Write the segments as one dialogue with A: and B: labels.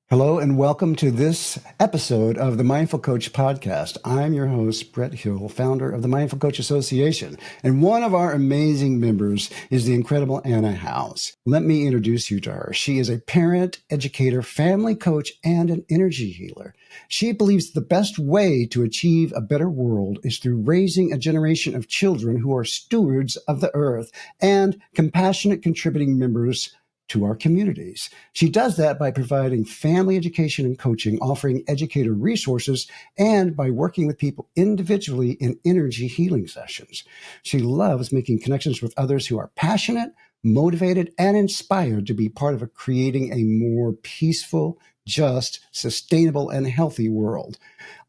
A: Hello and welcome to this episode of the Mindful Coach podcast. I'm your host, Brett Hill, founder of the Mindful Coach Association. And one of our amazing members is the incredible Anna House. Let me introduce you to her. She is a parent, educator, family coach, and an energy healer. She believes the best way to achieve a better world is through raising a generation of children who are stewards of the earth and compassionate contributing members to our communities. She does that by providing family education and coaching, offering educator resources, and by working with people individually in energy healing sessions. She loves making connections with others who are passionate, motivated, and inspired to be part of creating a more peaceful, just, sustainable, and healthy world.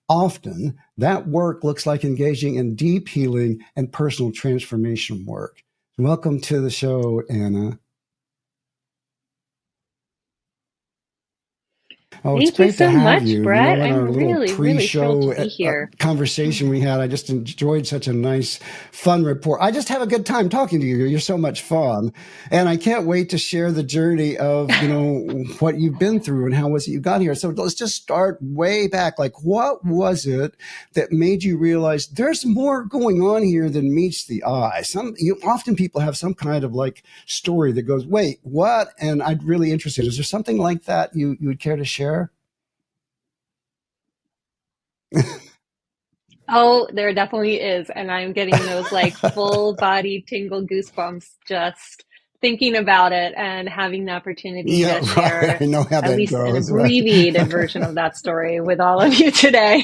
A: Often, that work looks like engaging in deep healing and personal transformation work. Welcome to the show, Anna. Oh, it's
B: Thank you
A: great to
B: so
A: have
B: much,
A: you. You know,
B: Brett.
A: in our
B: I'm
A: little
B: really thrilled to
A: pre-show
B: be here.
A: conversation we had, I just enjoyed such a nice, fun report. I just have a good time talking to you. You're so much fun. And I can't wait to share the journey of, what you've been through and how was it you got here. So let's just start way back. Like, what was it that made you realize there's more going on here than meets the eye? Often people have some kind of like story that goes, wait, what? And I'm really interested. Is there something like that you would care to share?
B: Oh, there definitely is. And I'm getting those like full body tingle goosebumps just thinking about it and having the opportunity
A: Yeah,
B: to
A: right.
B: share
A: I know how
B: at
A: that
B: least an
A: goes, right?
B: abbreviated version of that story with all of you today.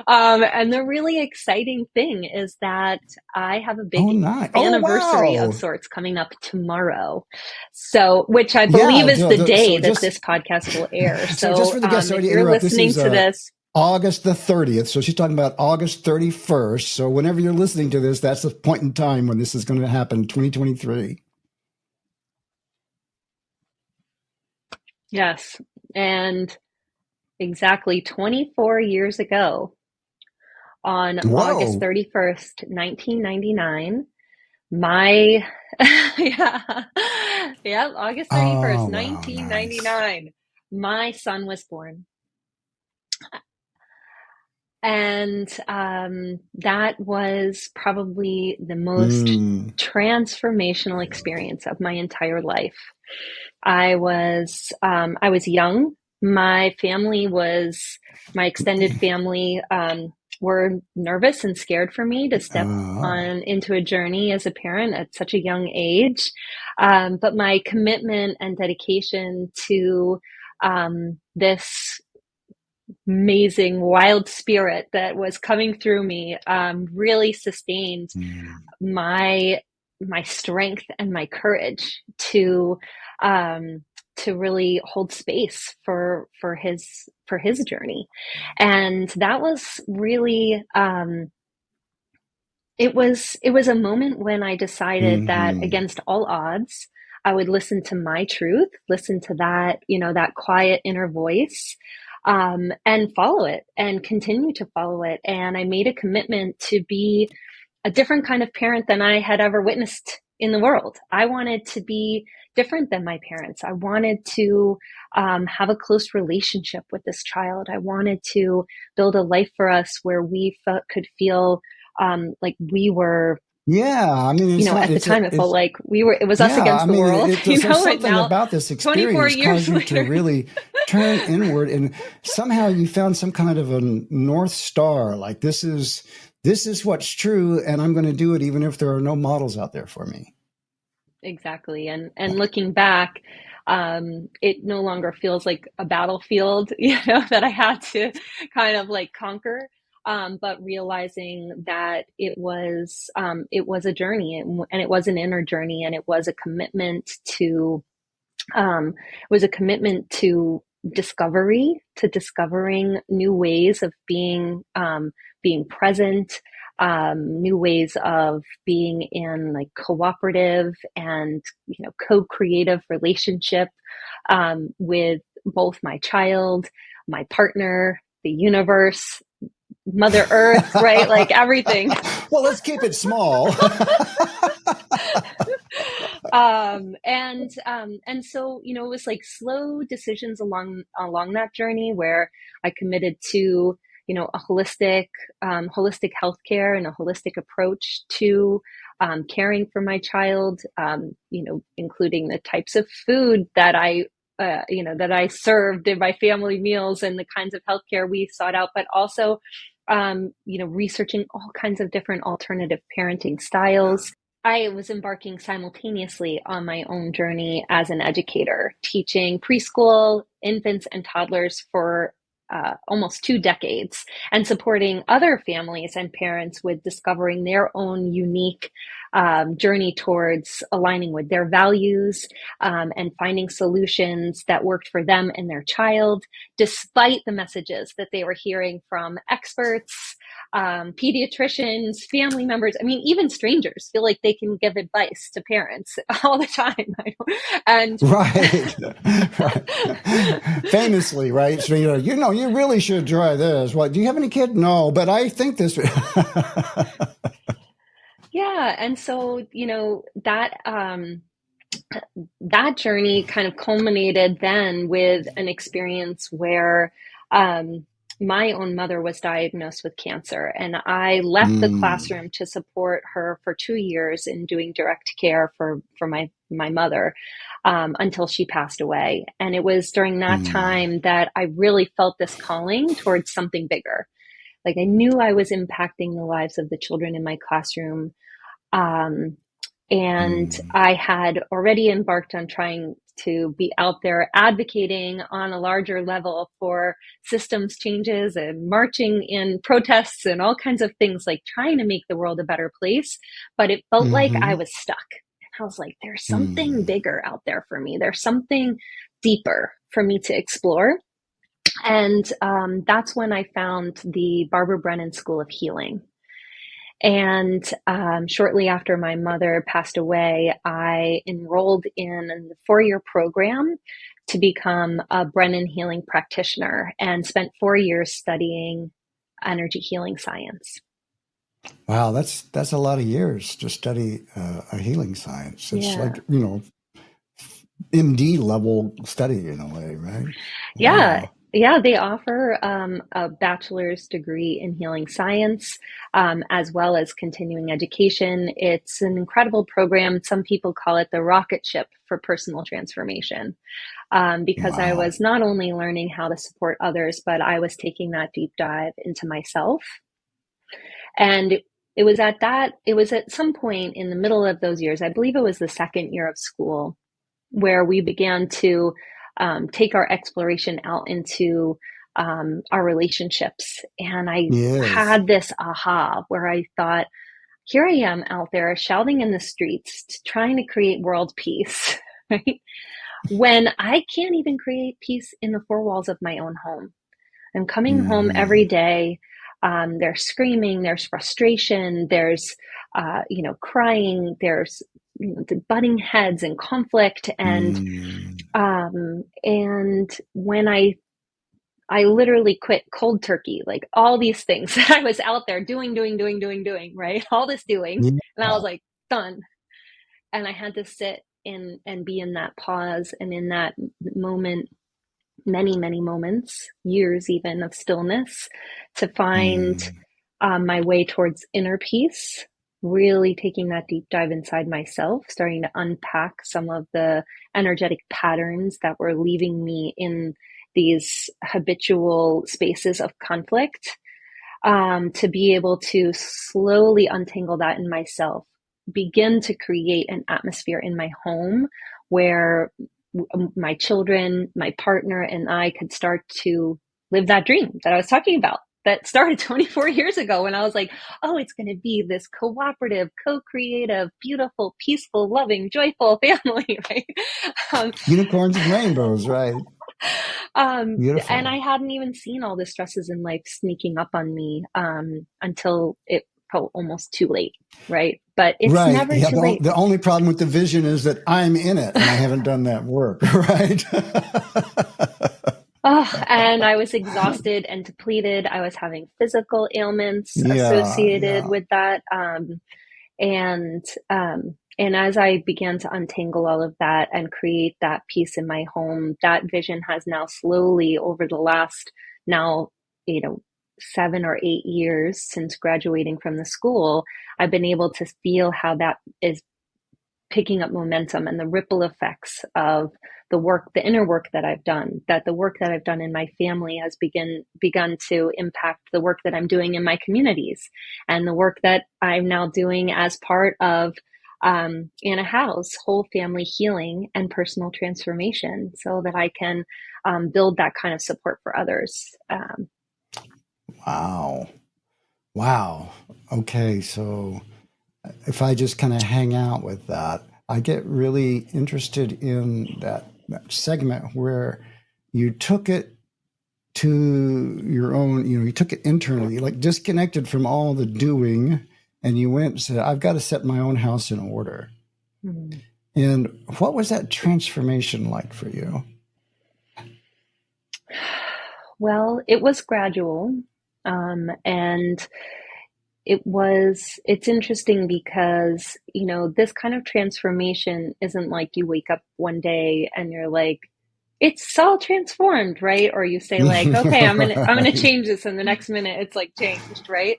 B: And the really exciting thing is that I have a
A: Oh,
B: big
A: nice. Oh,
B: anniversary of
A: wow.
B: sorts coming up tomorrow. So, which I believe
A: Yeah.
B: is the
A: So
B: day that
A: just
B: this podcast will air.
A: so just
B: So,
A: for the guests, sorry
B: if
A: to
B: you're
A: interrupt. This
B: listening
A: is
B: to this,
A: August the 30th. So she's talking about August 31st. So whenever you're listening to this, that's the point in time when this is going to happen, 2023.
B: yes, and exactly 24 years ago, on August
A: Whoa.
B: 31st, 1999, my, yeah, yeah, August 31st,
A: Oh, wow. Nice.
B: 1999, my son was born. And that was probably the most
A: Mm.
B: transformational experience of my entire life. I was young. My extended family were nervous and scared for me to step
A: Oh.
B: on into a journey as a parent at such a young age. But my commitment and dedication to this amazing wild spirit that was coming through me really sustained
A: Mm.
B: my my strength and my courage um, to really hold space for his journey, and that was really it was a moment when I decided that
A: Hmm.
B: against all odds I would listen to my truth, listen to that, that quiet inner voice, and follow it and continue to follow it. And I made a commitment to be a different kind of parent than I had ever witnessed in the world. I wanted to be different than my parents. I wanted to have a close relationship with this child. I wanted to build a life for us where could feel like we were,
A: Yeah. I mean, it's not,
B: at the time, it felt like it was us
A: yeah,
B: against
A: I
B: the
A: mean,
B: world,
A: there's
B: and
A: something
B: now
A: about this
B: 24
A: experience
B: years
A: caused you to
B: later.
A: really turn inward, and somehow you found some kind of a North Star. Like this is what's true, and I'm going to do it, even if there are no models out there for me.
B: Exactly. And looking back, it no longer feels like a battlefield, that I had to kind of like conquer. But realizing that it was a journey, and it was an inner journey, and it was a commitment to discovery, to discovering new ways of being present, new ways of being in like cooperative and co-creative relationship with both my child, my partner, the universe, Mother Earth, right? Like everything.
A: Well, let's keep it small.
B: And so, it was like slow decisions along that journey where I committed to, a holistic healthcare and a holistic approach to caring for my child, including the types of food that that I served in my family meals and the kinds of healthcare we sought out, but also, researching all kinds of different alternative parenting styles. I was embarking simultaneously on my own journey as an educator, teaching preschool, infants, and toddlers for almost 2 decades, and supporting other families and parents with discovering their own unique journey towards aligning with their values, and finding solutions that worked for them and their child, despite the messages that they were hearing from experts, pediatricians, family members. I mean, even strangers feel like they can give advice to parents all the time. And
A: Right. Right. Famously, right? So, you really should try this. What, do you have any kid? No, but I think this.
B: yeah, and so, that journey kind of culminated then with an experience where my own mother was diagnosed with cancer, and I left the
A: Mm,
B: classroom to support her for 2 years in doing direct care for my mother, until she passed away. And it was during that
A: mm,
B: time that I really felt this calling towards something bigger. Like, I knew I was impacting the lives of the children in my classroom. Um, and
A: mm.
B: I had already embarked on trying to be out there advocating on a larger level for systems changes and marching in protests and all kinds of things, like trying to make the world a better place. But it felt like I
A: Mm-hmm.
B: was stuck. And I was like, there's something
A: Mm.
B: bigger out there for me. There's something deeper for me to explore. And that's when I found the Barbara Brennan School of Healing. And shortly after my mother passed away, I enrolled in the 4-year program to become a Brennan healing practitioner and spent 4 years studying energy healing science.
A: Wow, that's a lot of years to study a healing science. It's like,
B: Yeah.
A: MD level study in a way, right?
B: Yeah.
A: Wow.
B: Yeah, they offer a bachelor's degree in healing science, as well as continuing education. It's an incredible program. Some people call it the rocket ship for personal transformation, because I
A: Wow.
B: was not only learning how to support others, but I was taking that deep dive into myself. And it was at some point in the middle of those years, I believe it was the second year of school, where we began to take our exploration out into our relationships. And I
A: Yes.
B: had this aha where I thought, here I am out there shouting in the streets, trying to create world peace, right? When I can't even create peace in the four walls of my own home. I'm coming home every
A: Mm,
B: day. There's screaming, there's frustration, there's, crying, there's, the butting heads and conflict.
A: mm.
B: And when I literally quit cold turkey, like all these things that I was out there doing, right? All this doing. And I
A: Yeah.
B: was like, done. And I had to sit in and be in that pause and in that moment, many, many moments, years even of stillness, to find
A: Mm,
B: my way towards inner peace, really taking that deep dive inside myself, starting to unpack some of the energetic patterns that were leaving me in these habitual spaces of conflict, to be able to slowly untangle that in myself, begin to create an atmosphere in my home where my children, my partner, and I could start to live that dream that I was talking about. That started 24 years ago when I was like, oh, it's going to be this cooperative, co creative, beautiful, peaceful, loving, joyful family, right? Um,
A: unicorns and rainbows, right?
B: and I
A: Beautiful.
B: hadn't even seen all the stresses in life sneaking up on me until it felt almost too late, right? But it's
A: Right.
B: never
A: Yeah.
B: too late.
A: The only problem with the vision is that I'm in it and I haven't done that work, right?
B: Oh, and I was exhausted and depleted. I was having physical ailments
A: Yeah.
B: associated
A: Yeah.
B: with that. And And as I began to untangle all of that and create that peace in my home, that vision has now slowly over the last now, you know, 7 or 8 years since graduating from the school, I've been able to feel how that is picking up momentum and the ripple effects of the work, the inner work that I've done, that the work that I've done in my family has begun to impact the work that I'm doing in my communities and the work that I'm now doing as part of Anna Howe's whole family healing and personal transformation so that I can build that kind of support for others.
A: Wow. Wow. Okay. So if I just kind of hang out with that, I get really interested in that segment where you took it to your own, you took it internally, like disconnected from all the doing, and you went and said, I've got to set my own house in order.
B: Mm.
A: And what was that transformation like for you?
B: Well, it was gradual. And it's interesting because, this kind of transformation isn't like you wake up one day and you're like, it's all transformed, right? Or you say like, okay, I'm gonna
A: Right.
B: change this, and the next minute it's like changed, right?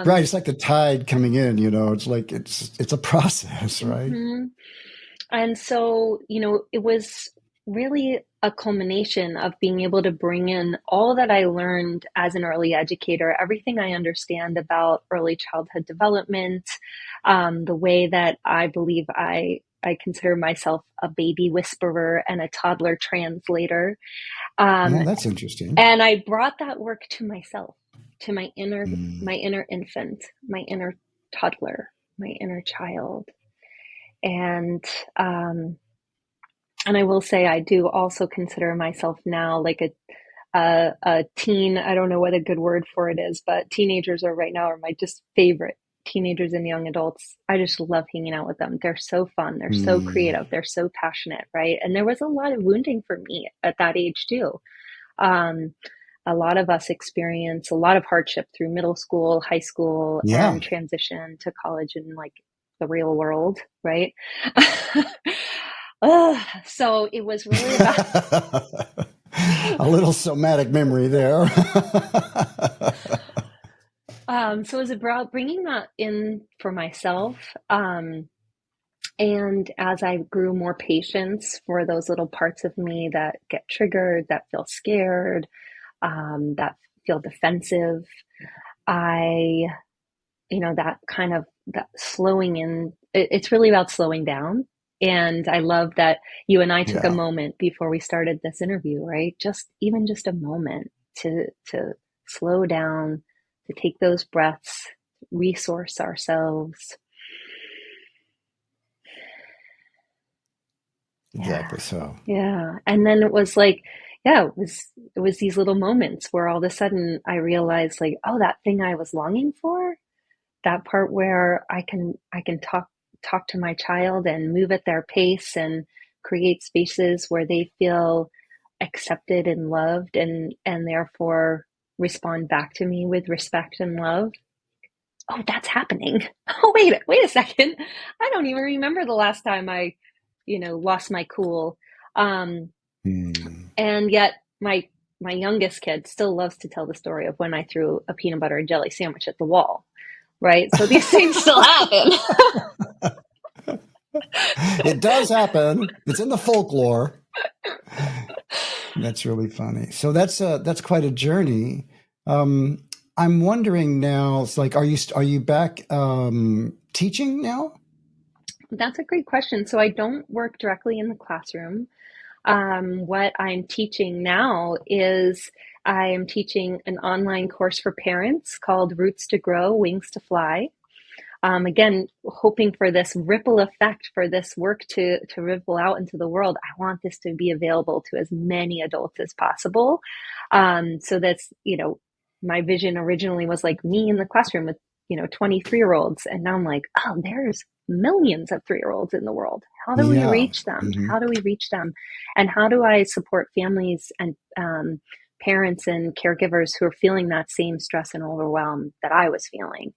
A: Right.
B: Um,
A: It's like the tide coming in, it's like it's a process, right?
B: mhm. And so, it was really a culmination of being able to bring in all that I learned as an early educator, everything I understand about early childhood development, the way that I believe I consider myself a baby whisperer and a toddler translator. Um,
A: Oh, that's interesting.
B: and I brought that work to myself, to
A: Mm.
B: my inner infant, my inner toddler, my inner child. And um, and I will say I do also consider myself now like a teen. I don't know what a good word for it is, but teenagers are right now are my just favorite teenagers and young adults. I just love hanging out with them. They're so fun. They're so
A: Mm.
B: creative. They're so passionate, right? And there was a lot of wounding for me at that age too. Um, a lot of us experience a lot of hardship through middle school, high school,
A: Yeah.
B: and transition to college and like the real world, right? So it was really about
A: A little somatic memory there.
B: so it was about bringing that in for myself. And as I grew more patience for those little parts of me that get triggered, that feel scared, that feel defensive, I, that kind of that slowing in, it's really about slowing down. And I love that you and I took a
A: Yeah,
B: moment before we started this interview, right? Just a moment to slow down, to take those breaths, resource ourselves. Yeah.
A: exactly so.
B: Yeah. And then it was like, yeah, it was these little moments where all of a sudden I realized like, oh, that thing I was longing for, that part where I can talk to my child and move at their pace and create spaces where they feel accepted and loved and therefore respond back to me with respect and love. Oh, that's happening. Oh, wait a second. I don't even remember the last time I, lost my cool. Um,
A: Hmm.
B: and yet my youngest kid still loves to tell the story of when I threw a peanut butter and jelly sandwich at the wall, right? So these things still happen.
A: It does happen. It's in the folklore. That's really funny. So that's quite a journey. Um, I'm wondering now. It's like, are you back teaching now?
B: That's a great question. So I don't work directly in the classroom. What I'm teaching now is I am teaching an online course for parents called Roots to Grow, Wings to Fly. Again, hoping for this ripple effect for this work to ripple out into the world. I want this to be available to as many adults as possible. So that's, my vision originally was like me in the classroom with, 23-year-olds. And now I'm like, oh, there's millions of 3-year-olds in the world. How do we
A: Yeah.
B: reach them?
A: Hmm.
B: How do we reach them? And how do I support families and parents and caregivers who are feeling that same stress and overwhelm that I was feeling?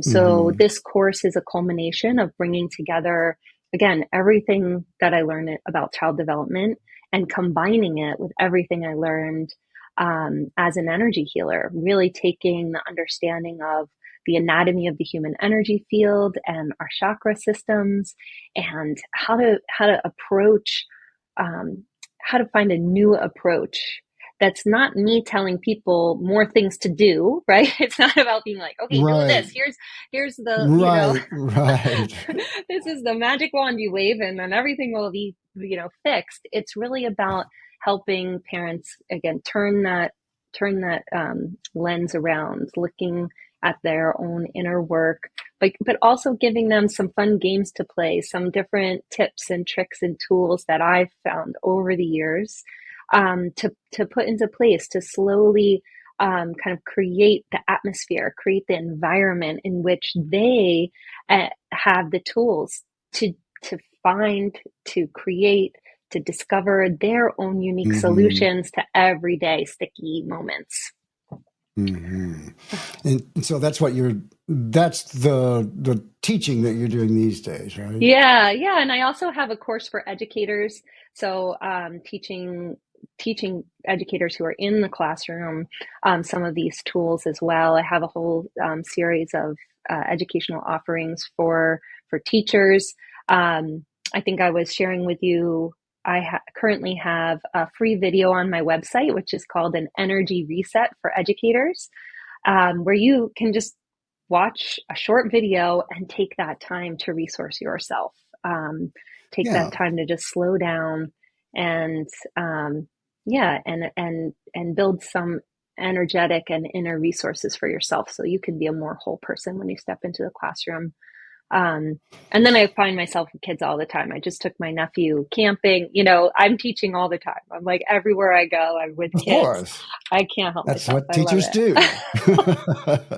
B: So
A: Hmm.
B: this course is a culmination of bringing together, again, everything that I learned about child development and combining it with everything I learned as an energy healer, really taking the understanding of the anatomy of the human energy field and our chakra systems, and how to approach, um, how to find a new approach that's not me telling people more things to do, right? It's not about being like, okay, do this.
A: Right.
B: Here's the,
A: Right. Right.
B: this is the magic wand you wave and then everything will be, fixed. It's really about helping parents, again, turn that lens around, looking at their own inner work, but also giving them some fun games to play, some different tips and tricks and tools that I've found over the years, to put into place to slowly kind of create the atmosphere, create the environment in which they have the tools to to find, to create, to discover their own unique
A: Hmm.
B: solutions to everyday sticky moments.
A: Hmm. And so that's the teaching that you're doing these days, right?
B: Yeah, yeah, and I also have a course for educators. So, teaching educators who are in the classroom some of these tools as well. I have a whole series of educational offerings for teachers. I think I was sharing with you. Currently have a free video on my website, which is called an energy reset for educators, where you can just watch a short video and take that time to resource yourself. Um, take
A: Yeah.
B: that time to just slow down and yeah, and build some energetic and inner resources for yourself, so you can be a more whole person when you step into the classroom. Um, and then I find myself with kids all the time. I just took my nephew camping. I'm teaching all the time. I'm like everywhere I go, I'm with
A: Of
B: kids.
A: course.
B: I can't help
A: That's
B: myself.
A: what
B: I love
A: teachers do.
B: it.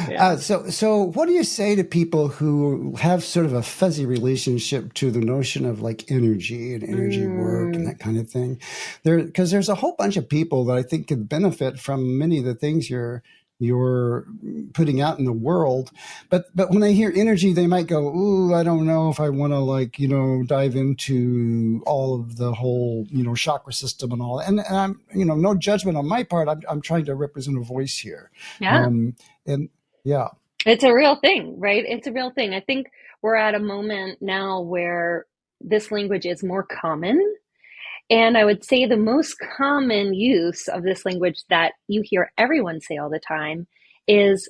B: Yeah.
A: So what do you say to people who have sort of a fuzzy relationship to the notion of like energy and energy work and
B: Mm,
A: that kind of thing? Because there's a whole bunch of people that I think could benefit from many of the things you're putting out in the world. But when they hear energy, they might go, "Ooh, I don't know if I want to like dive into all of the whole chakra system and all that." And I'm no judgment on my part. I'm trying to represent a voice here.
B: yeah.
A: Um, and yeah.
B: It's a real thing, right? It's a real thing. I think we're at a moment now where this language is more common. And I would say the most common use of this language that you hear everyone say all the time is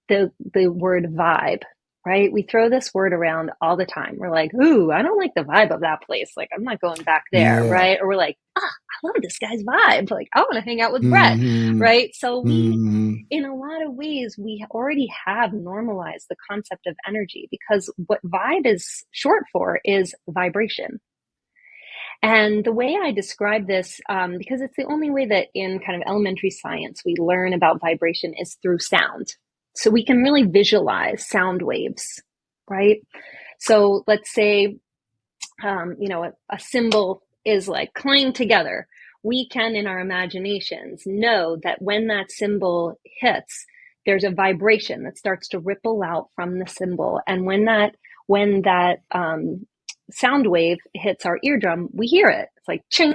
B: the word vibe, right? We throw this word around all the time. We're like, ooh, I don't like the vibe of that place. Like, I'm not going back there,
A: Yeah.
B: right? Or we're like, ah, I love this guy's vibe. Like, I want to hang out with Brett,
A: Hmm.
B: right? So
A: Hmm.
B: in a lot of ways, we already have normalized the concept of energy, because what vibe is short for is vibration. And the way I describe this, because it's the only way that in kind of elementary science we learn about vibration, is through sound. So we can really visualize sound waves, right? So let's say, a symbol is like clang together. We can, in our imaginations, know that when that symbol hits, there's a vibration that starts to ripple out from the symbol, and when that sound wave hits our eardrum, we hear it. It's like ching.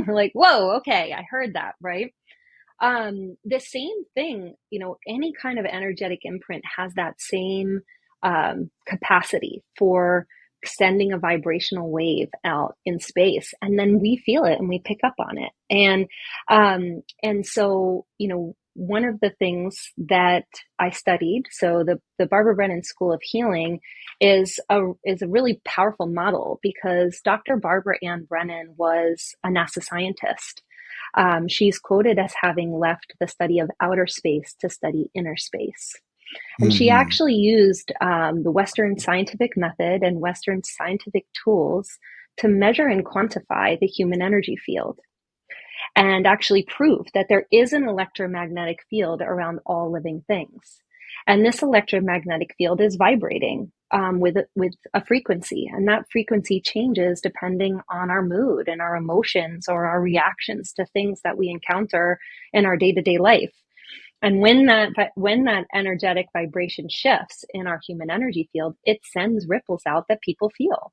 B: We're like, whoa, okay, I heard that, right? The same thing, any kind of energetic imprint has that same capacity for sending a vibrational wave out in space, and then we feel it and we pick up on it. And so, one of the things that I studied, so the Barbara Brennan School of Healing is a really powerful model, because Dr. Barbara Ann Brennan was a NASA scientist. She's quoted as having left the study of outer space to study inner space. And she
A: Hmm.
B: actually used the Western scientific method and Western scientific tools to measure and quantify the human energy field, and actually proved that there is an electromagnetic field around all living things. And this electromagnetic field is vibrating with a frequency, and that frequency changes depending on our mood and our emotions or our reactions to things that we encounter in our day to day life. And when that energetic vibration shifts in our human energy field, it sends ripples out that people feel.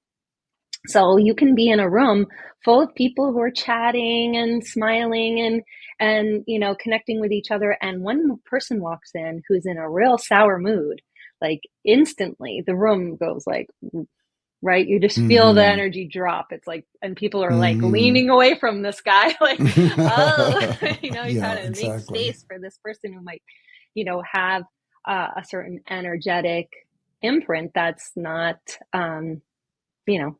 B: So you can be in a room full of people who are chatting and smiling and connecting with each other, and one person walks in who's in a real sour mood, like instantly the room goes like, right? You just feel the
A: Mm-hmm.
B: energy drop. It's like, and people are like
A: Mm-hmm.
B: leaning away from this guy, like, oh, you
A: Yeah,
B: kind of make
A: exactly.
B: space for this person who might, have a certain energetic imprint that's not, you know,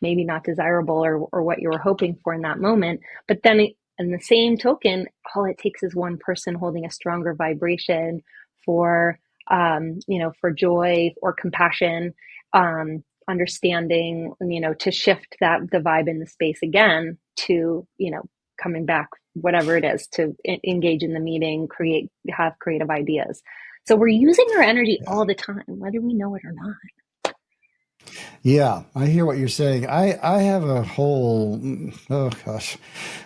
B: maybe not desirable or what you were hoping for in that moment. But then, in the same token, all it takes is one person holding a stronger vibration for, for joy or compassion, understanding, to shift the vibe in the space again to, coming back, whatever it is, to engage in the meeting, have creative ideas. So we're using our energy
A: Yeah.
B: all the time, whether we know it or not.
A: Yeah, I hear what you're saying. I have a whole, oh gosh,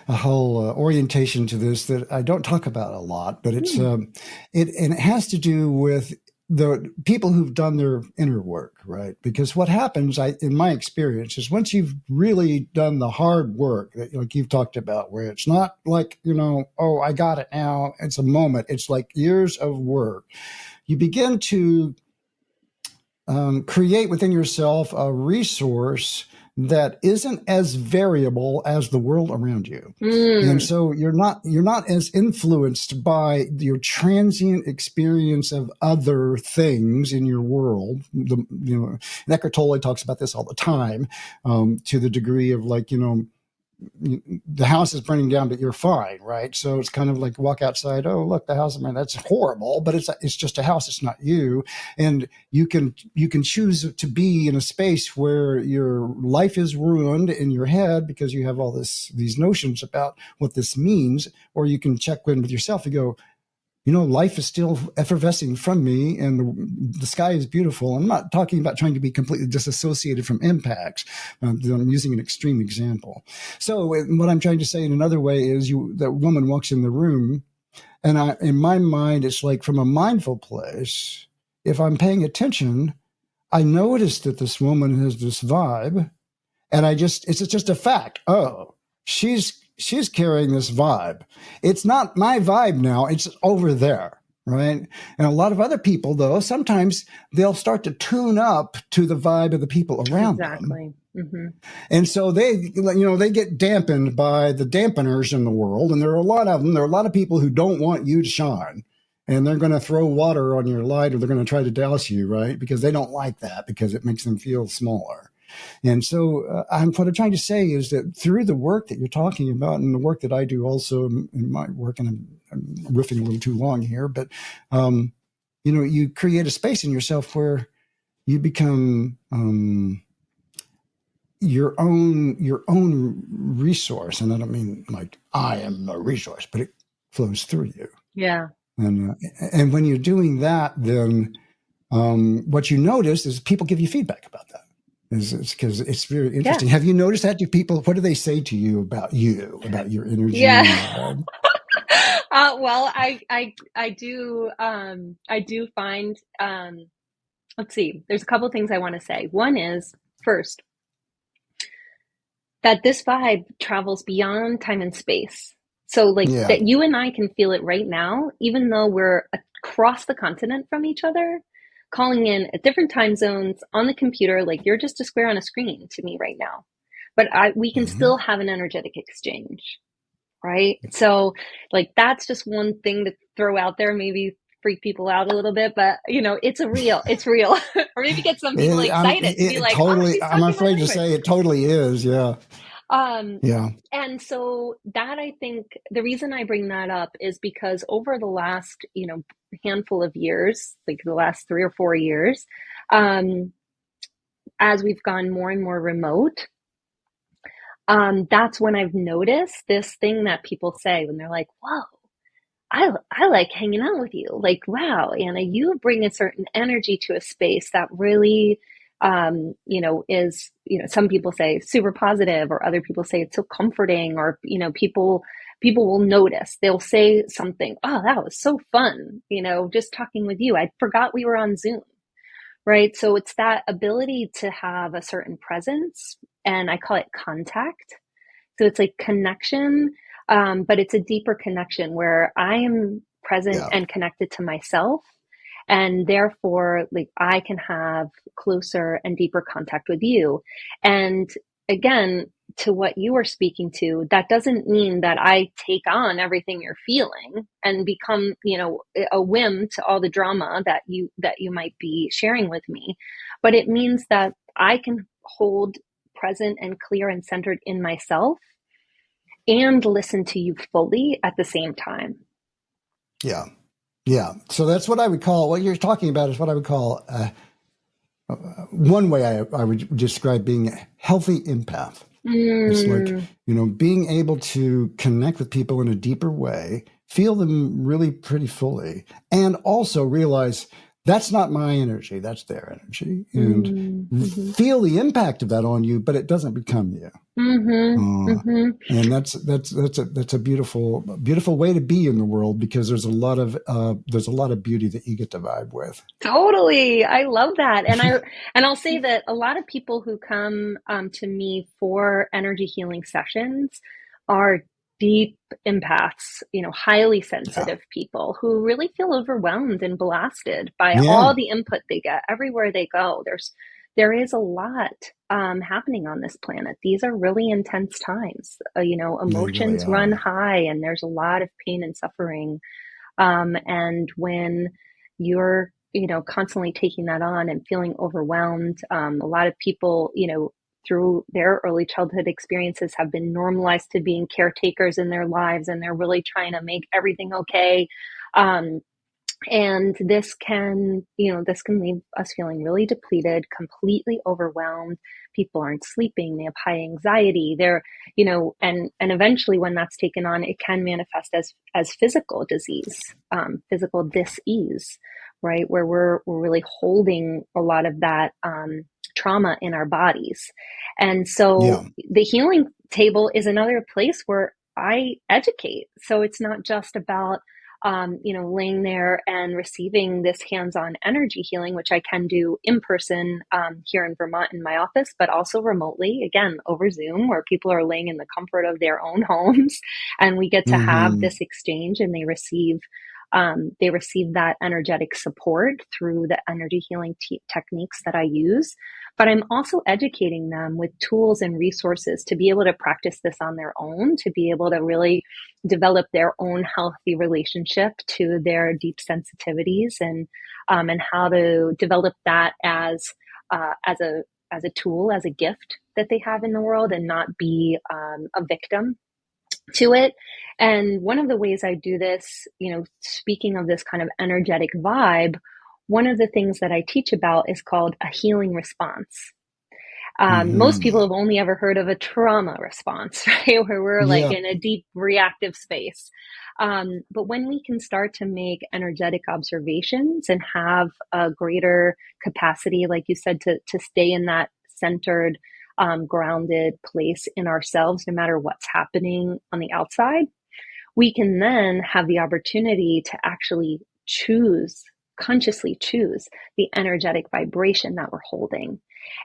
A: a whole orientation to this that I don't talk about a lot, but
B: Hmm.
A: and it has to do with the people who've done their inner work, right? Because what happens, in my experience, is once you've really done the hard work that, like you've talked about, where it's not like, oh, I got it now. It's a moment. It's like years of work. You begin to create within yourself a resource that isn't as variable as the world around you. And
B: Mm,
A: so you're not as influenced by your transient experience of other things in your world. And Eckhart Tolle talks about this all the time, to the degree of like, the house is burning down, but you're fine, right? So it's kind of like walk outside. Oh, look, the house. Man, that's horrible, but it's just a house. It's not you, and you can choose to be in a space where your life is ruined in your head because you have all these notions about what this means, or you can check in with yourself and go, life is still effervescing from me, and the sky is beautiful. I'm not talking about trying to be completely disassociated from impacts. I'm using an extreme example. So what I'm trying to say in another way is that woman walks in the room, and in my mind, it's like from a mindful place, if I'm paying attention, I notice that this woman has this vibe, and it's just a fact. Oh, she's carrying this vibe. It's not my vibe now. It's over there, right? And a lot of other people, though, sometimes they'll start to tune up to the vibe of the people around them,
B: exactly. Hmm.
A: and so they get dampened by the dampeners in the world, and there are a lot of them. There are a lot of people who don't want you to shine. And they're going to throw water on your light, or they're going to try to douse you, right? Because they don't like that, because it makes them feel smaller. And so, what I'm trying to say is that through the work that you're talking about, and the work that I do also in my work, and I'm riffing a little too long here, but you create a space in yourself where you become your own resource. And I don't mean like I am a resource, but it flows through you.
B: Yeah.
A: And when you're doing that, then what you notice is people give you feedback about that. It's because it's very
B: Yeah.
A: interesting. Have you noticed that? What do they say to you, about your energy
B: Yeah.
A: and your vibe?
B: Well, I do find, let's see, there's a couple things I want to say. One is, first, that this vibe travels beyond time and space. So, like,
A: Yeah.
B: that you and I can feel it right now, even though we're across the continent from each other, calling in at different time zones on the computer. Like, you're just a square on a screen to me right now. But we can
A: Hmm.
B: still have an energetic exchange, right? So, like, that's just one thing to throw out there, maybe freak people out a little bit, but it's real. Or maybe get some people excited to be like, oh, she's
A: I'm
B: talking my
A: afraid to
B: language.
A: say it totally is. Yeah.
B: Um,
A: Yeah.
B: and so that, I think, the reason I bring that up is because over the last, handful of years, like the last 3 or 4 years, um, as we've gone more and more remote, that's when I've noticed this thing that people say when they're like, whoa, I like hanging out with you. Like, wow, Anna, you bring a certain energy to a space that really, some people say super positive, or other people say it's so comforting, or, people will notice. They'll say something, oh, that was so fun, just talking with you. I forgot we were on Zoom, right? So it's that ability to have a certain presence, and I call it contact. So it's like connection, but it's a deeper connection where I am present
A: Yeah.
B: and connected to myself. And therefore, like, I can have closer and deeper contact with you. And again, to what you are speaking to, that doesn't mean that I take on everything you're feeling and become, a whim to all the drama that you might be sharing with me. But it means that I can hold present and clear and centered in myself and listen to you fully at the same time.
A: Yeah. Yeah. So that's what I would call, what you're talking about is what I would call one way I would describe being a healthy empath. It's like,
B: Mm,
A: being able to connect with people in a deeper way, feel them really pretty fully, and also realize that's not my energy, that's their energy, and
B: mm-hmm.
A: feel the impact of that on you, but it doesn't become you.
B: Mm-hmm.
A: Uh,
B: Mm-hmm.
A: and that's a beautiful way to be in the world, because there's a lot of beauty that you get to vibe with.
B: Totally. I love that. And I'll say that a lot of people who come to me for energy healing sessions are deep empaths, highly
A: Yeah.
B: sensitive people who really feel overwhelmed and blasted by
A: Yeah.
B: all the input they get everywhere they go. There is a lot happening on this planet. These are really intense times.
A: They really
B: Emotions run
A: are.
B: high, and there's a lot of pain and suffering. And when you're, constantly taking that on and feeling overwhelmed, a lot of people, through their early childhood experiences have been normalized to being caretakers in their lives, and they're really trying to make everything okay. Um, and this can leave us feeling really depleted, completely overwhelmed. People aren't sleeping, they have high anxiety, and eventually when that's taken on, it can manifest as physical disease, physical dis-ease, right, where we're really holding a lot of that trauma in our bodies. And so
A: Yeah.
B: the healing table is another place where I educate. So it's not just about laying there and receiving this hands-on energy healing, which I can do in person here in Vermont in my office, but also remotely, again, over Zoom, where people are laying in the comfort of their own homes, and we get to have
A: Hmm.
B: this exchange, and they receive that energetic support through the energy healing techniques that I use. But I'm also educating them with tools and resources to be able to practice this on their own, to be able to really develop their own healthy relationship to their deep sensitivities, and how to develop that as a tool, as a gift that they have in the world, and not be a victim to it. And one of the ways I do this, speaking of this kind of energetic vibe, one of the things that I teach about is called a healing response. Most
A: Hmm.
B: people have only ever heard of a trauma response, right? Where we're like
A: Yeah.
B: in a deep reactive space. But when we can start to make energetic observations and have a greater capacity, like you said, to stay in that centered, grounded place in ourselves, no matter what's happening on the outside, we can then have the opportunity to actually consciously choose the energetic vibration that we're holding.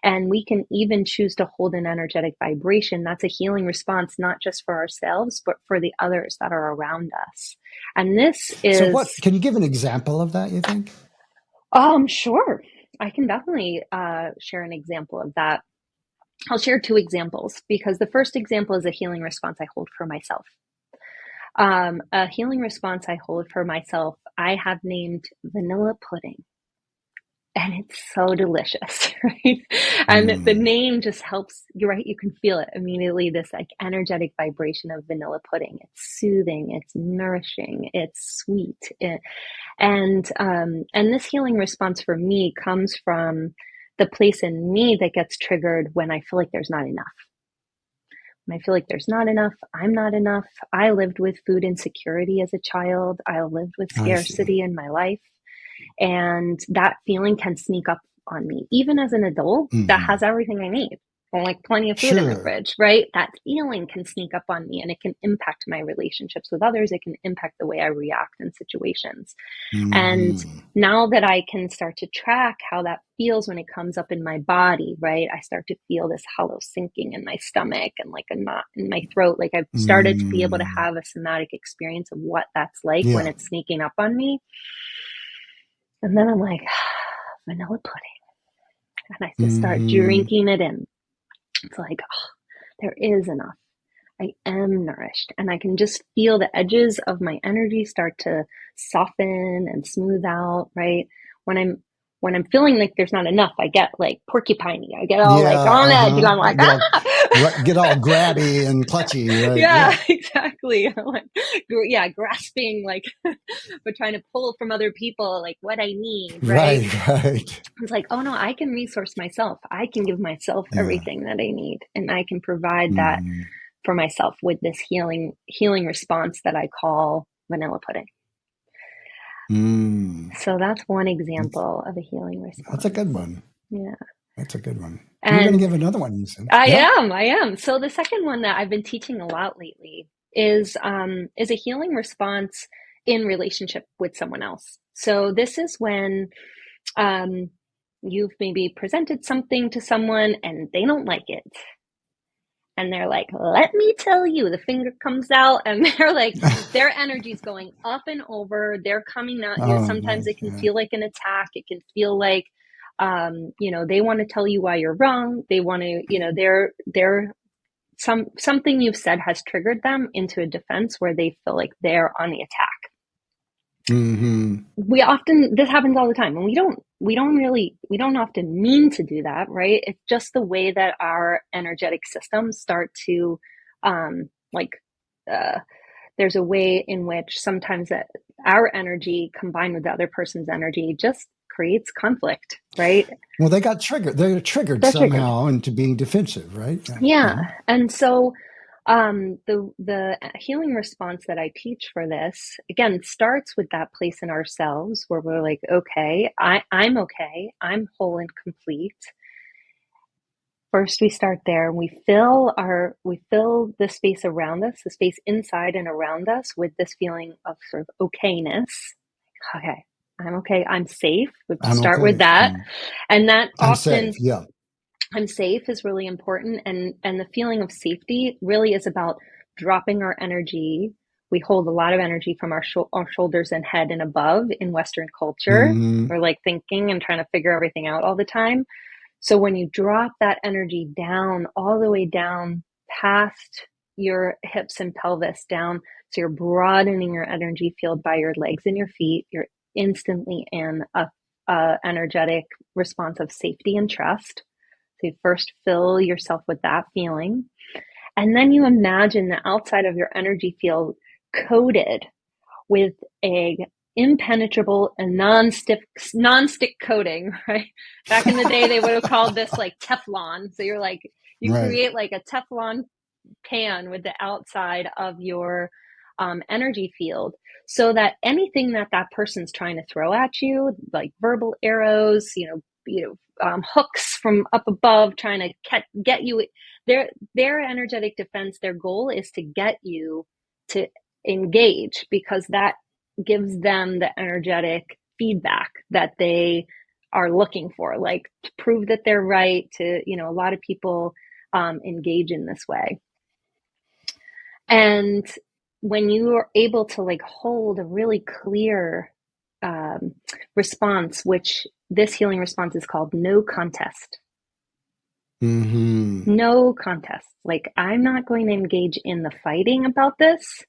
B: And we can even choose to hold an energetic vibration that's a healing response, not just for ourselves, but for the others that are around us. And this
A: So
B: is,
A: what, can you give an example of that, you think?
B: sure, I can definitely share an example of that. I'll share two examples, because the first example is a healing response I hold for myself. A healing response I hold for myself, I have named vanilla pudding. And it's so delicious, right? And the
A: Mm.
B: name just helps. You're right, you can feel it immediately, this like energetic vibration of vanilla pudding. It's soothing, it's nourishing, it's sweet. And this healing response for me comes from the place in me that gets triggered when I feel like there's not enough. When I feel like there's not enough, I'm not enough. I lived with food insecurity as a child. I lived with
A: I see.
B: scarcity in my life. And that feeling can sneak up on me, even as an adult that
A: Hmm.
B: has everything I need. Well, like plenty of food in the
A: Sure.
B: fridge, right? That feeling can sneak up on me and it can impact my relationships with others. It can impact the way I react in situations. And
A: Hmm.
B: now that I can start to track how that feels when it comes up in my body, right? I start to feel this hollow sinking in my stomach and like a knot in my throat. Like I've started to be able to
A: Hmm.
B: have a somatic experience of what that's like when
A: Yeah.
B: it's sneaking up on me. And then I'm like, vanilla pudding. And I just start
A: Hmm.
B: drinking it in. It's like, oh, there is enough. I am nourished, and I can just feel the edges of my energy start to soften and smooth out, right? When I'm when I'm feeling like there's not enough, I get like porcupiney. I get all
A: Yeah.
B: like on edge and
A: Uh-huh.
B: I'm like,
A: Get all
B: ah!
A: grabby and clutchy, right?
B: Yeah,
A: Yeah.
B: exactly. I'm like, yeah, grasping like, but trying to pull from other people like what I need, right?
A: Right, right.
B: It's like, oh no, I can resource myself. I can give myself
A: Yeah.
B: everything that I need, and I can provide that
A: Hmm.
B: for myself with this healing response that I call vanilla pudding.
A: Mm.
B: So that's one
A: That's,
B: example of a healing
A: that's a good
B: response.
A: one.
B: Yeah.
A: That's a good one. You were going to
B: And
A: give another one, you said.
B: I
A: Yeah.
B: am, I am. So the second one that I've been teaching a lot lately is a healing response in relationship with someone else. So this is when um you've maybe presented something to someone and they don't like it. And they're like, let me tell you, the finger comes out and they're like, their energy's going up and over. They're coming at you.
A: Oh,
B: Sometimes
A: nice.
B: it can
A: Yeah.
B: feel like an attack. It can feel like, they want to tell you why you're wrong. They want to, they're something you've said has triggered them into a defense where they feel like they're on the attack.
A: Hmm.
B: This happens all the time, and we don't often mean to do that, right? It's just the way that our energetic systems start to like uh there's a way in which sometimes that our energy combined with the other person's energy just creates conflict, right?
A: Well, they got triggered. They're triggered
B: They're triggered.
A: somehow into being defensive, right? Yeah.
B: Yeah.
A: Uh-huh.
B: And so the healing response that I teach for this again starts with that place in ourselves where we're like, okay, I'm okay, I'm whole and complete. First, we start there. We fill the space around us, the space inside and around us, with this feeling of sort of okayness. Okay, I'm okay. I'm safe. We have to
A: I'm
B: start with
A: okay.
B: that,
A: Mm.
B: and that
A: I'm safe.
B: often
A: Yeah.
B: I'm safe is really important, and the feeling of safety really is about dropping our energy. We hold a lot of energy from our shoulders and head and above in Western culture.
A: Hmm.
B: We're like thinking and trying to figure everything out all the time. So when you drop that energy down, all the way down past your hips and pelvis down, so you're broadening your energy field by your legs and your feet, you're instantly in a energetic response of safety and trust. So you first fill yourself with that feeling. And then you imagine the outside of your energy field coated with a impenetrable and non-stick coating, right? Back in the day, they would have called this like Teflon. So you're like, you
A: Right.
B: create like a Teflon pan with the outside of your energy field so that anything that that person's trying to throw at you, like verbal arrows, hooks from up above trying to get you, their energetic defense, their goal is to get you to engage because that gives them the energetic feedback that they are looking for, like to prove that they're right, to, a lot of people engage in this way. And when you are able to like hold a really clear response, which this healing response is called no contest.
A: Hmm.
B: No contest. Like, I'm not going to engage in the fighting about this.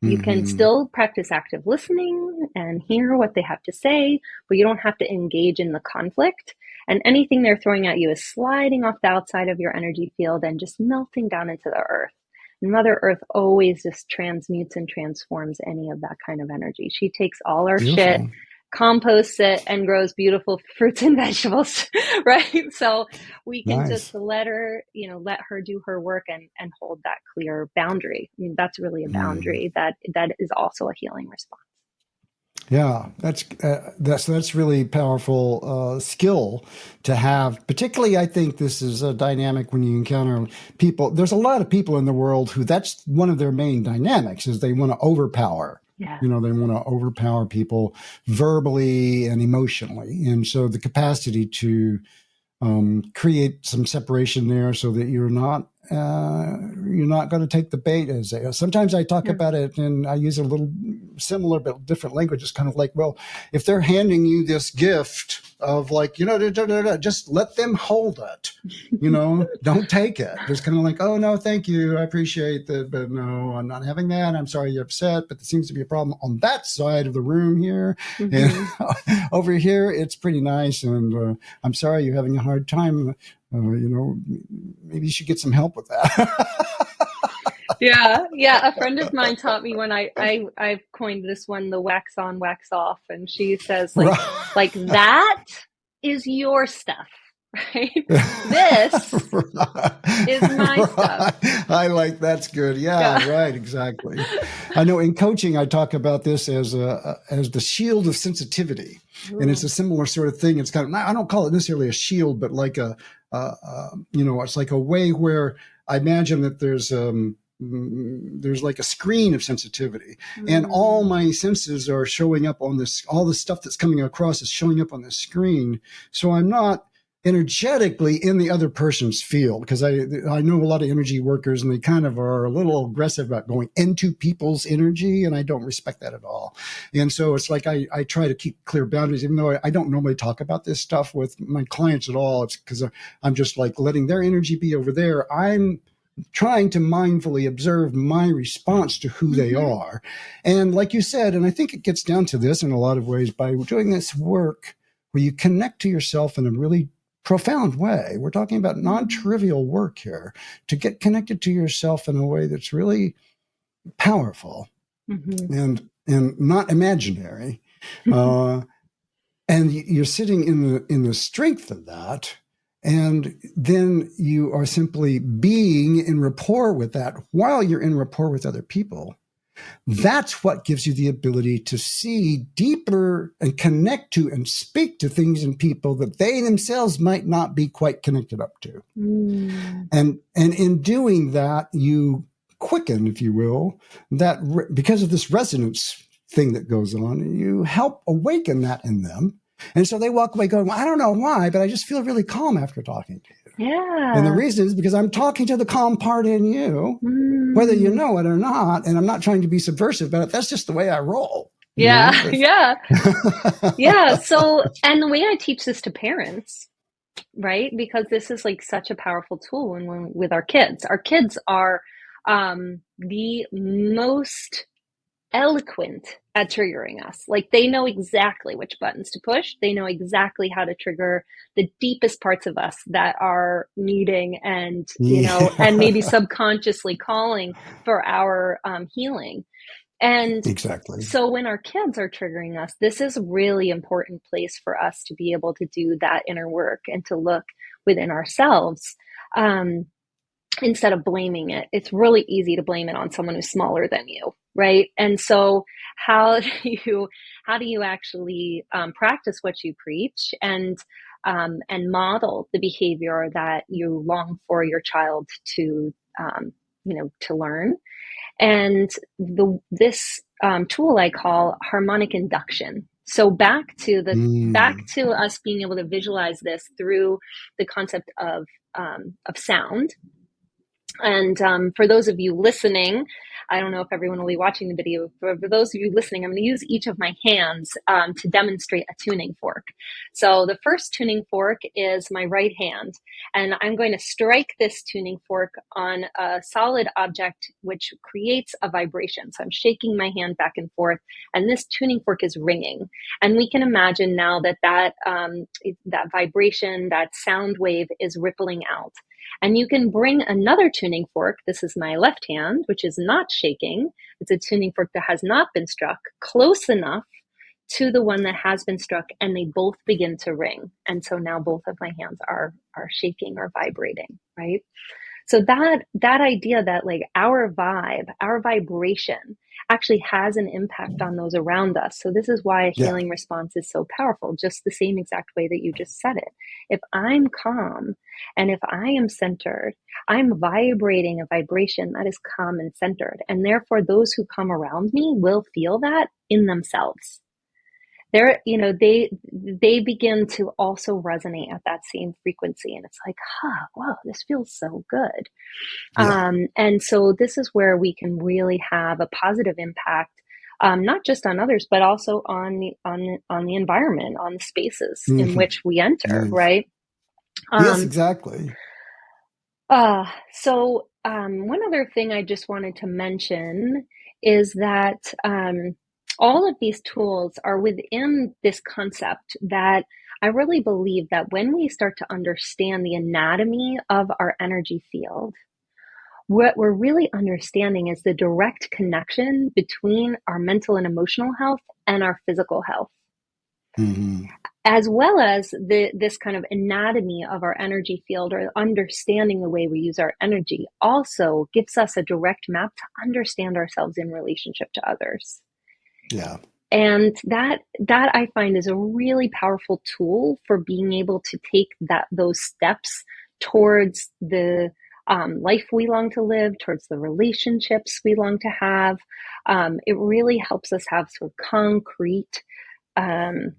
B: You can
A: Hmm.
B: still practice active listening and hear what they have to say, but you don't have to engage in the conflict. And anything they're throwing at you is sliding off the outside of your energy field and just melting down into the earth. And Mother Earth always just transmutes and transforms any of that kind of energy. She takes all our shit,
A: Beautiful.
B: composts it, and grows beautiful fruits and vegetables, right? So we can just
A: Nice.
B: let her do her work and hold that clear boundary. I mean, that's really a
A: Mm.
B: boundary that is also a healing response.
A: Yeah, that's really powerful skill to have. Particularly, I think this is a dynamic when you encounter people. There's a lot of people in the world who that's one of their main dynamics is they want to overpower.
B: Yeah.
A: You know, they want to overpower people verbally and emotionally, and so the capacity to create some separation there so that you're not going to take the bait. As sometimes I talk
B: Yeah.
A: about it, and I use a little similar but different language. It's kind of like, well, if they're handing you this gift of like, just let them hold it. Don't take it. Just kind of like, oh no, thank you, I appreciate that, but no, I'm not having that. I'm sorry you're upset, but there seems to be a problem on that side of the room here, and
B: Mm-hmm.
A: over here it's pretty nice, and I'm sorry you're having a hard time. Maybe you should get some help with that.
B: Yeah, yeah. A friend of mine taught me when I've coined this one, the wax on, wax off, and she says like
A: Right.
B: that is your stuff, right? This is my stuff.
A: Right. I like that's good.
B: Yeah.
A: Yeah, right, exactly. I know in coaching I talk about this as the shield of sensitivity, and it's
B: Ooh.
A: a similar sort of thing. It's kind of I don't call it necessarily a shield, but like it's like a way where I imagine that there's like a screen of sensitivity, and all
B: Mm.
A: my senses are showing up on this. All the stuff that's coming across is showing up on the screen, so I'm not energetically in the other person's field, because I know a lot of energy workers and they kind of are a little aggressive about going into people's energy, and I don't respect that at all. And so it's like I try to keep clear boundaries, even though I don't normally talk about this stuff with my clients at all. It's because I'm just like letting their energy be over there. I'm trying to mindfully observe my response to who they
B: Mm-hmm.
A: are. And like you said, and I think it gets down to this in a lot of ways, by doing this work where you connect to yourself in a really profound way. We're talking about non-trivial work here to get connected to yourself in a way that's really powerful
B: Mm-hmm.
A: and not imaginary. Uh, and you're sitting in the strength of that, and then you are simply being in rapport with that while you're in rapport with other people. That's what gives you the ability to see deeper and connect to and speak to things and people that they themselves might not be quite connected up to.
B: Mm.
A: And in doing that, you quicken, if you will, that because of this resonance thing that goes on, you help awaken that in them. And so they walk away going, well, I don't know why, but I just feel really calm after talking to you. And the
B: Yeah.
A: reason is because I'm talking to the calm part in you, whether you
B: Mm.
A: know it or not. And I'm not trying to be subversive, but that's just the way I roll,
B: Yeah.
A: That's
B: Yeah. Yeah. So, and the way I teach this to parents, right? Because this is like such a powerful tool when with our kids. Our kids are the most eloquent at triggering us. Like they know exactly which buttons to push. They know exactly how to trigger the deepest parts of us that are needing and maybe
A: yeah,
B: subconsciously calling for our healing. And
A: exactly.
B: so when our kids are triggering us, this is a really important place for us to be able to do that inner work and to look within ourselves. Um, Instead of blaming it. It's really easy to blame it on someone who's smaller than you, right? And so how do you actually practice what you preach and model the behavior that you long for your child to to learn? And this tool I call harmonic induction. So back
A: Mm.
B: to us being able to visualize this through the concept of sound. And for those of you listening, I don't know if everyone will be watching the video, but for those of you listening, I'm going to use each of my hands to demonstrate a tuning fork. So the first tuning fork is my right hand, and I'm going to strike this tuning fork on a solid object, which creates a vibration. So I'm shaking my hand back and forth, and this tuning fork is ringing. And we can imagine now that vibration, that sound wave is rippling out. And you can bring another tuning fork. This is my left hand, which is not shaking. It's a tuning fork that has not been struck, close enough to the one that has been struck, and they both begin to ring. And so now both of my hands are shaking or vibrating, right? So that idea that like our vibe, our vibration actually has an impact on those around us. So this is why a
A: Yeah.
B: healing response is so powerful, just the same exact way that you just said it. If I'm calm and if I am centered, I'm vibrating a vibration that is calm and centered. And therefore those who come around me will feel that in themselves. They're, they begin to also resonate at that same frequency. And it's like, whoa, this feels so good.
A: Yeah.
B: And so this is where we can really have a positive impact, not just on others, but also on the environment, on the spaces in
A: Hmm.
B: which we enter,
A: Yes.
B: right?
A: Yes,
B: Um,
A: exactly.
B: One other thing I just wanted to mention is that all of these tools are within this concept that I really believe that when we start to understand the anatomy of our energy field, what we're really understanding is the direct connection between our mental and emotional health and our physical health,
A: Hmm.
B: as well as this kind of anatomy of our energy field, or understanding the way we use our energy also gives us a direct map to understand ourselves in relationship to others.
A: Yeah.
B: And that I find is a really powerful tool for being able to take those steps towards the life we long to live, towards the relationships we long to have. It really helps us have sort of concrete, um,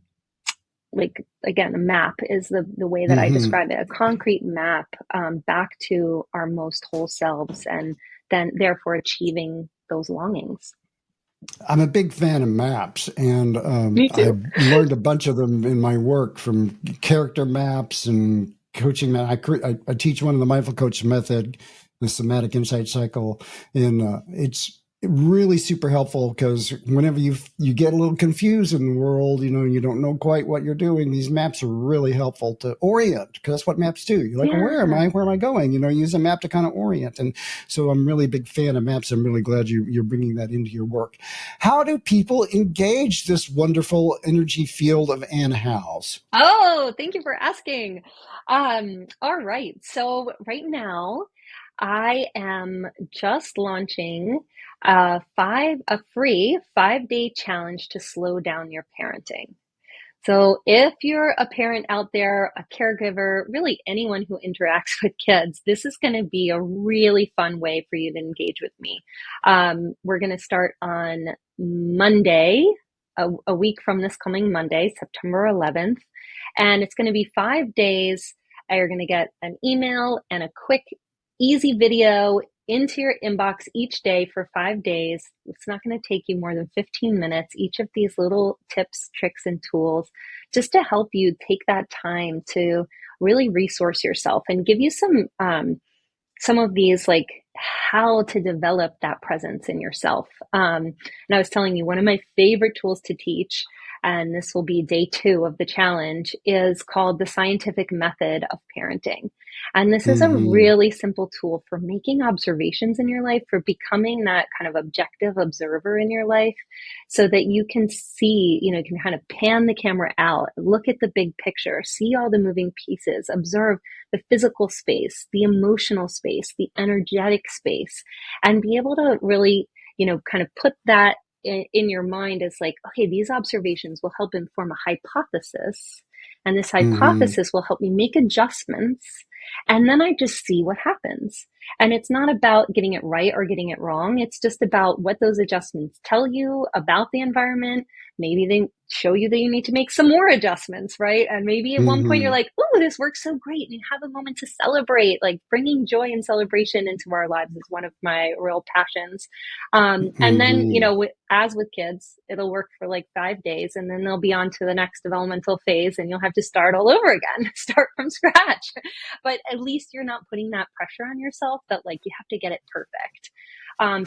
B: like again, a map is the way that I
A: Hmm.
B: describe it, a concrete map, back to our most whole selves, and then therefore achieving those longings.
A: I'm a big fan of maps, and
B: Me
A: I
B: too.
A: learned a bunch of them in my work, from character maps and coaching. I teach one of the mindful coach method, the somatic insight cycle, and it's really super helpful because whenever you get a little confused in the world, you don't know quite what you're doing. These maps are really helpful to orient, because that's what maps do. You're like, well, where am
B: Yeah.
A: I? Where am I going? Use a map to kind of orient. And so I'm really a big fan of maps. I'm really glad you're bringing that into your work. How do people engage this wonderful energy field of Ann Howe's?
B: Oh, thank you for asking. All right. So right now, I am just launching a free 5-day challenge to slow down your parenting. So if you're a parent out there, a caregiver, really anyone who interacts with kids, this is going to be a really fun way for you to engage with me. We're going to start on Monday, a week from this coming Monday, September 11th. And it's going to be 5 days. You're going to get an email and a quick, easy video into your inbox each day for 5 days. It's not going to take you more than 15 minutes. Each of these little tips, tricks, and tools just to help you take that time to really resource yourself and give you some of these, like how to develop that presence in yourself. And I was telling you, one of my favorite tools to teach, and this will be day 2 of the challenge, is called the scientific method of parenting. And this is a
A: Mm-hmm.
B: really simple tool for making observations in your life, for becoming that kind of objective observer in your life, so that you can see, you can kind of pan the camera out, look at the big picture, see all the moving pieces, observe the physical space, the emotional space, the energetic space, and be able to really, kind of put that in your mind as like, okay, these observations will help inform a hypothesis. And this
A: Mm-hmm.
B: hypothesis will help me make adjustments. And then I just see what happens. And it's not about getting it right or getting it wrong. It's just about what those adjustments tell you about the environment. Maybe they show you that you need to make some more adjustments, right? And maybe at one point you're
A: Mm-hmm.
B: like, oh, this works so great. And you have a moment to celebrate. Like bringing joy and celebration into our lives is one of my real passions. And then,
A: Mm-hmm.
B: as with kids, it'll work for like 5 days, and then they'll be on to the next developmental phase, and you'll have to start all over again, start from scratch. But at least you're not putting that pressure on yourself that like you have to get it perfect.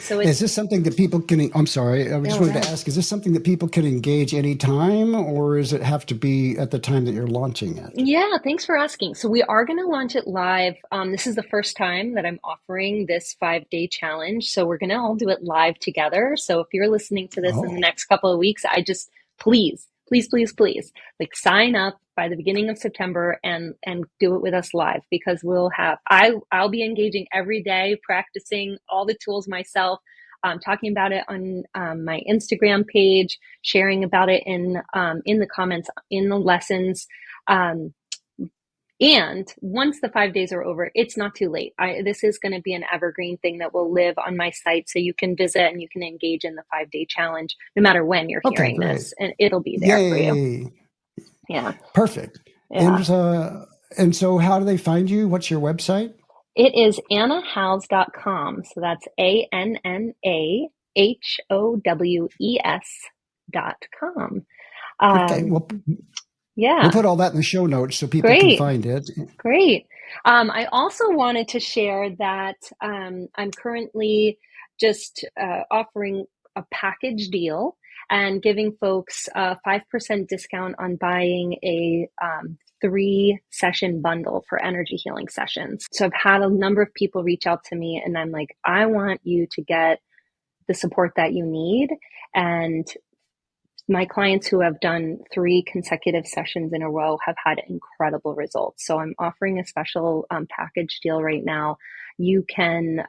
B: So
A: Is
B: it's,
A: this something that people can? I'm sorry, I just
B: oh,
A: wanted to
B: God.
A: ask: is this something that people can engage anytime, or does it have to be at the time that you're launching it?
B: Yeah, thanks for asking. So we are going to launch it live. This is the first time that I'm offering this 5-day challenge. So we're going to all do it live together. So if you're listening to this in the
A: Oh,
B: next couple of weeks, I just please, please, please, please, like sign up. by the beginning of September and do it with us live, because I'll be engaging every day, practicing all the tools myself, talking about it on my Instagram page, sharing about it in the comments, in the lessons. And once the 5 days are over, it's not too late. This is going to be an evergreen thing that will live on my site. So you can visit and you can engage in the 5 day challenge no matter when you're
A: Okay,
B: hearing
A: great.
B: this, and it'll be there for you.
A: Yay.
B: Yeah.
A: Perfect.
B: Yeah.
A: And so how do they find you? What's your website?
B: It is annahowes.com. So that's ANNAHOWES.com.
A: Okay,
B: Um,
A: well, we'll
B: yeah.
A: put all that in the show notes so people can
B: Great.
A: find it.
B: Great. I also wanted to share that I'm currently just offering a package deal and giving folks a 5% discount on buying a 3 session bundle for energy healing sessions. So I've had a number of people reach out to me, and I'm like, I want you to get the support that you need. And my clients who have done 3 consecutive sessions in a row have had incredible results. So I'm offering a special package deal right now. You can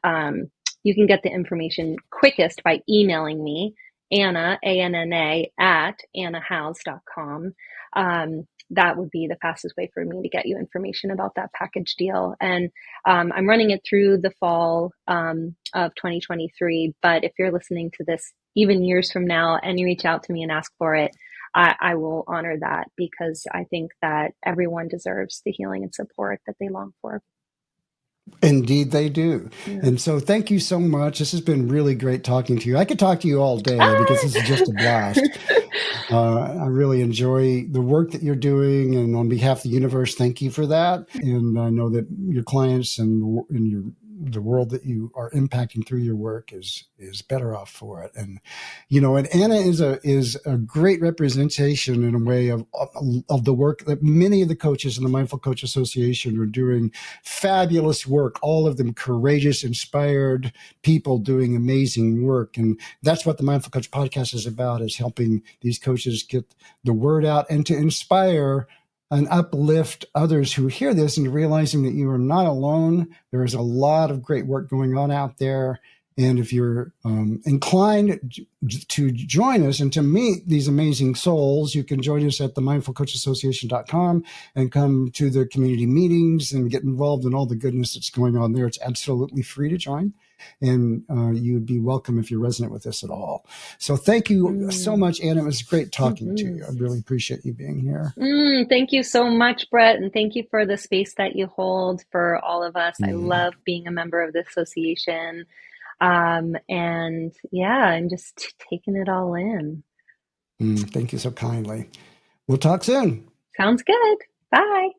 B: get the information quickest by emailing me, Anna, ANNA, at annahowes.com. That would be the fastest way for me to get you information about that package deal. And I'm running it through the fall of 2023. But if you're listening to this even years from now and you reach out to me and ask for it, I will honor that, because I think that everyone deserves the healing and support that they long for.
A: Indeed, they do.
B: Yeah.
A: And so thank you so much. This has been really great talking to you. I could talk to you all day because this is just a blast. I really enjoy the work that you're doing. And on behalf of the universe, thank you for that. And I know that your clients and the world that you are impacting through your work is better off for it. And and Anna is a great representation in a way of the work that many of the coaches in the Mindful Coach Association are doing. Fabulous work, all of them courageous, inspired people doing amazing work. And that's what the Mindful Coach podcast is about, is helping these coaches get the word out and to inspire and uplift others who hear this, and realizing that you are not alone. There is a lot of great work going on out there. And if you're inclined to join us and to meet these amazing souls, you can join us at the mindfulcoachassociation.com and come to the community meetings and get involved in all the goodness that's going on there. It's absolutely free to join. And you'd be welcome if you're resonant with this at all. So thank you so much, Anna. It was great talking to you. I really appreciate you being here.
B: Thank you so much, Brett. And thank you for the space that you hold for all of us. I love being a member of the association. And yeah, I'm just taking it all in.
A: Thank you so kindly. We'll talk soon.
B: Sounds good. Bye.